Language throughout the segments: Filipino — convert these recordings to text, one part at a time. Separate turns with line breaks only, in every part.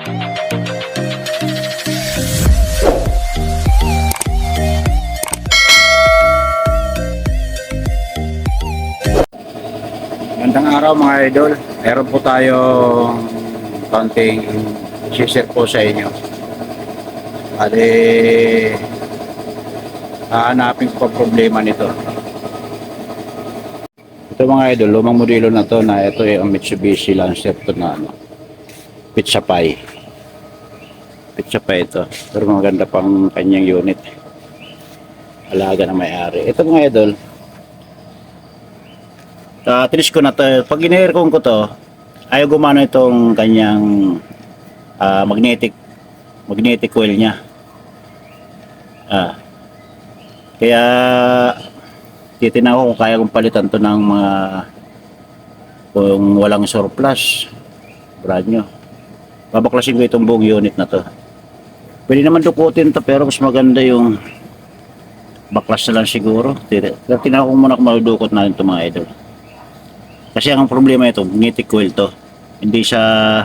Magandang araw mga idol. Meron po tayong konting share po sa inyo. Bali, hahanapin ko pa problema nito. Ito mga idol, lumang modelo na to na ito yung Mitsubishi Lancer to na Pizza Pie. Pizza Pie ito. Pero maganda pang kanyang unit. Alaga na may-ari. Ito mga idol, tinis ko na to. Pag in-aircon ko to, ayaw gumana itong kanyang magnetic coil niya. Kaya titinaw ko kung kaya kong palitan to ng mga kung walang surplus brand nyo. Babaklasin ko itong buong unit na to. Pwede naman dukutin to pero mas maganda yung baklas na lang siguro. Tinaw ko muna kung madudukot natin ito mga idol. Kasi ang problema ito, magnetic coil to. Hindi siya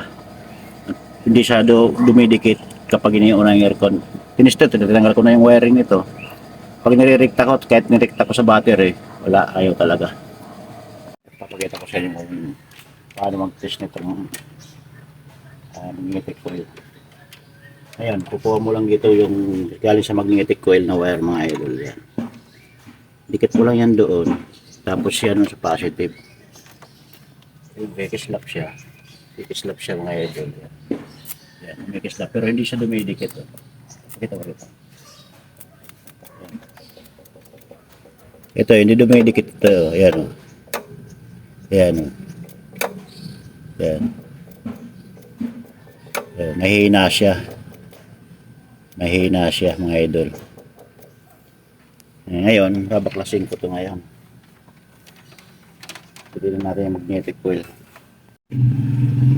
dumidikit kapag iniuna yung aircon. Tinistot, tinanggal ko na yung wiring nito. Pag nirerekta ko, kahit nirekta ko sa battery, wala, ayaw talaga. Papakita ko sa inyo kung paano mag-test nitong magnetic coil. Ayan, kukuha mo lang dito yung galing sa magnetic coil na wire mga idol. Yan. Dikit mo lang yan doon. Tapos yan sa positive. Kikislap siya. Kikislap siya mga idol. Yan, kikislap. Pero hindi siya dumidikit. Pakita ko rito. Ito, hindi dumidikit ito. Ayan o. Ayan o. Ayan. Ayan. Mahina siya. Mahina siya mga idol. Ngayon, babaklasin ko ito ngayon. Pwede na natin yung magnetic coil.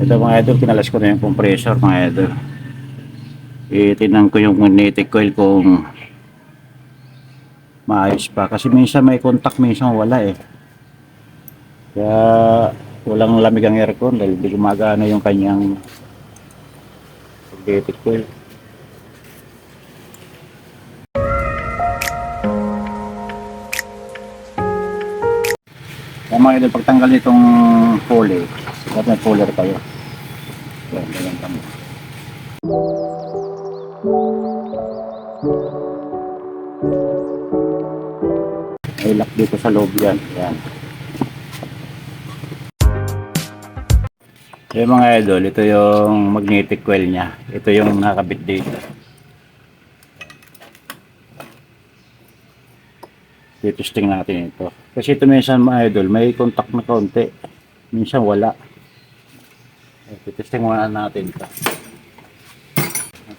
Ito mga idol, kinalas ko na yung compressor mga idol. Itinan ko yung magnetic coil kung maayos pa. Kasi minsan may contact, minsan wala eh. Kaya walang lamig ang aircon dahil di gumagana yung kanyang magnetic coil. Kaya mga idol, pagtanggal nitong pulley, dapat may puller kayo. Yan, ganyan kami. May lock dito sa loob yan. Yan. So yung mga idol, ito yung magnetic coil nya. Ito yung nakabit dito. Testing natin ito. Kasi ito minsan mga idol, may contact na konti. Minsan wala. Testing muna natin ito.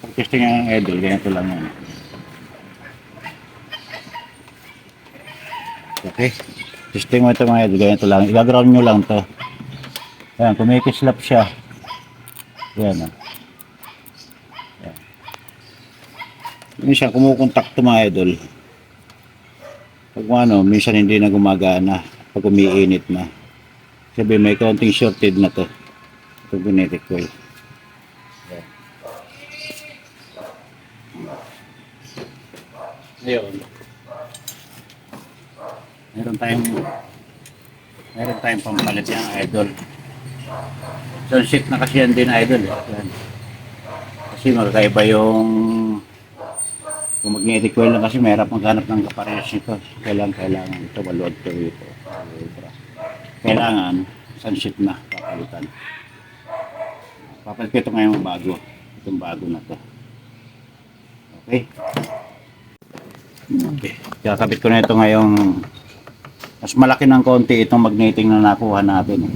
Pag-testing ng idol, ganito lang yan. Okay. Testing mo ito mga idol, ganito lang. I-ground nyo lang ito. Ayan, kumikislap siya. Ayan. Ayan. Minsan kumukontak ito mga idol. Pag minsan hindi na gumagana pag umiinit na. Sabi may counting shorted na to. Ito magnetic coil. Ayun. Meron tayong pampalit yung idol. So sheet na kasi yan din idol. Yan. Kasi magkaiba yung magnetic coil lang kasi mahirap maghanap ng kaparehas nito. Kailangan ito maluwag to ito. Kailangan sunset na papalitan. Papalit ko ito ngayon bago. Itong bago na to. Okay. Okay. Kakabit ko na ito ngayong mas malaki ng konti itong magnetic na nakuha natin.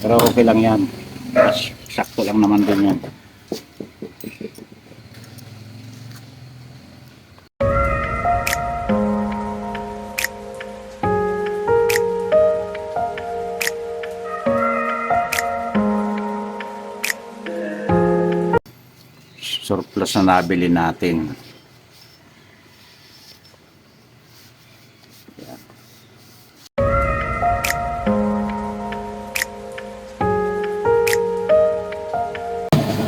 Pero okay lang yan. Mas sakto lang naman din yan. Surplus na nabili natin.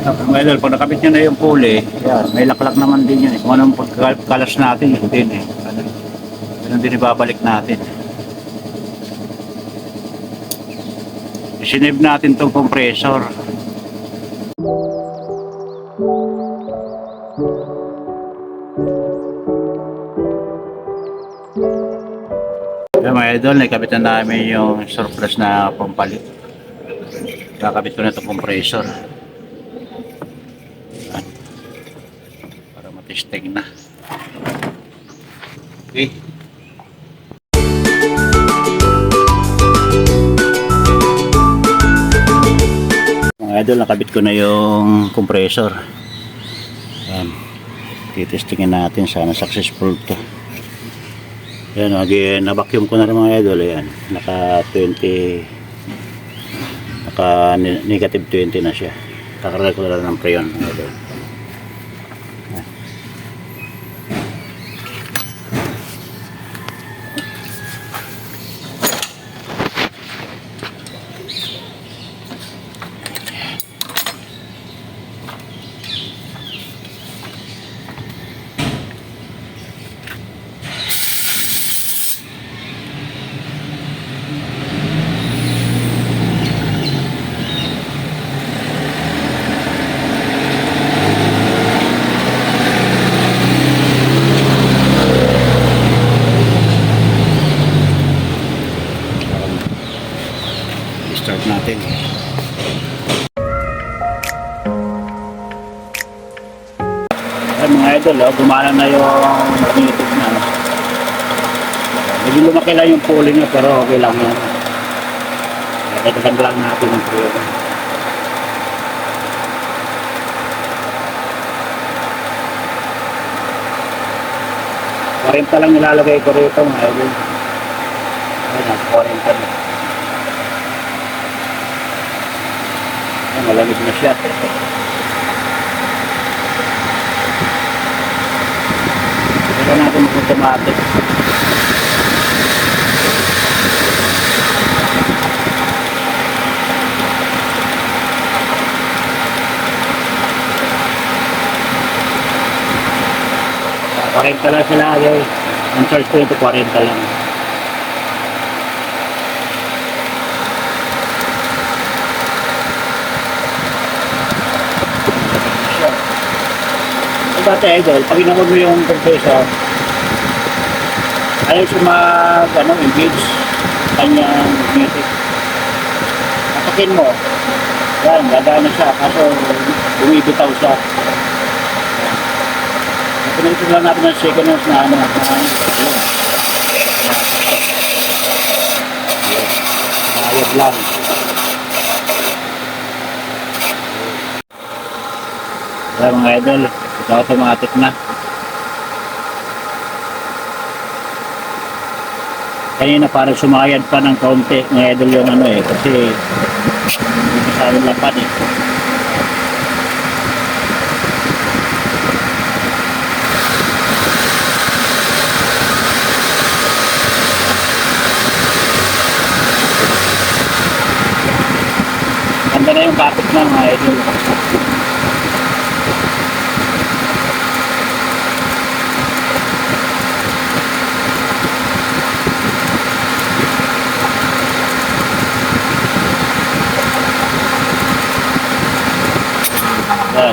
Mga idol, pag nakabit nyo na yung pulley, yan, may laklak naman din yun. Kung anong pagkalas natin, yun din eh. Ganun din ibabalik natin. Isinave natin tong compressor. Yan mga idol, nakabit na namin yung surplus na pampalit. Kakabit ko na itong compressor. Yan. Para matesting na. Okay. Mga idol, nakabit ko na yung compressor. Yan. Titestingin natin, sana successful to. Yan, na-vacuum ko na rin mga idol. Yan, naka negative 20 na siya. Kakarga ko na lang ng preyon mga idol. Yan. Start natin. Ay mga idol, gumana na yung magnetic na. Medyo lumaki lang yung pulley niya pero okay lang yan. Dagdagan lang natin ang pulley. 40 lang nilalagay ko rito mga idol. Ayan, 40 na. Malamig na siya. Kaya natin mag-automatic. Parenta lang sila agay. Ang charge ko ito 40 lang. Dati idol, pag inamod mo yung compressor, ayaw siya engage kanyang magnetic. Atakin mo, yan, gagana siya, kaso bumibitaw siya. Pinagin lang natin ng second ones na ayos lang. Kaya mga idol, automatic na. Kanina parang sumayad pa ng kaunti ng idol yung kasi hindi masyadong lapad eh. Ganda na yung kapit na mga idol. Ayan,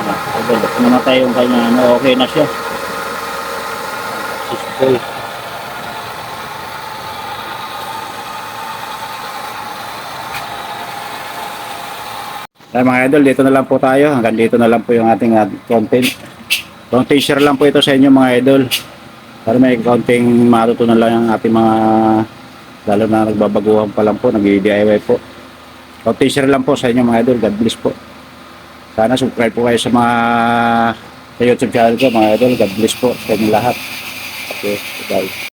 namatay yung kanya, okay na siya. Successful. Kaya mga idol, dito na lang po tayo. Hanggang dito na lang po yung ating content. Konting share lang po ito sa inyo mga idol. Para may konting matutunan lang ang ating mga, lalo na nagbabaguhan pa lang po, nag-DIY po. Konting share lang po sa inyo mga idol. God bless po. Sana subscribe po kayo sa YouTube channel ko mga idol. God bless po sa inyo lahat. Okay, bye.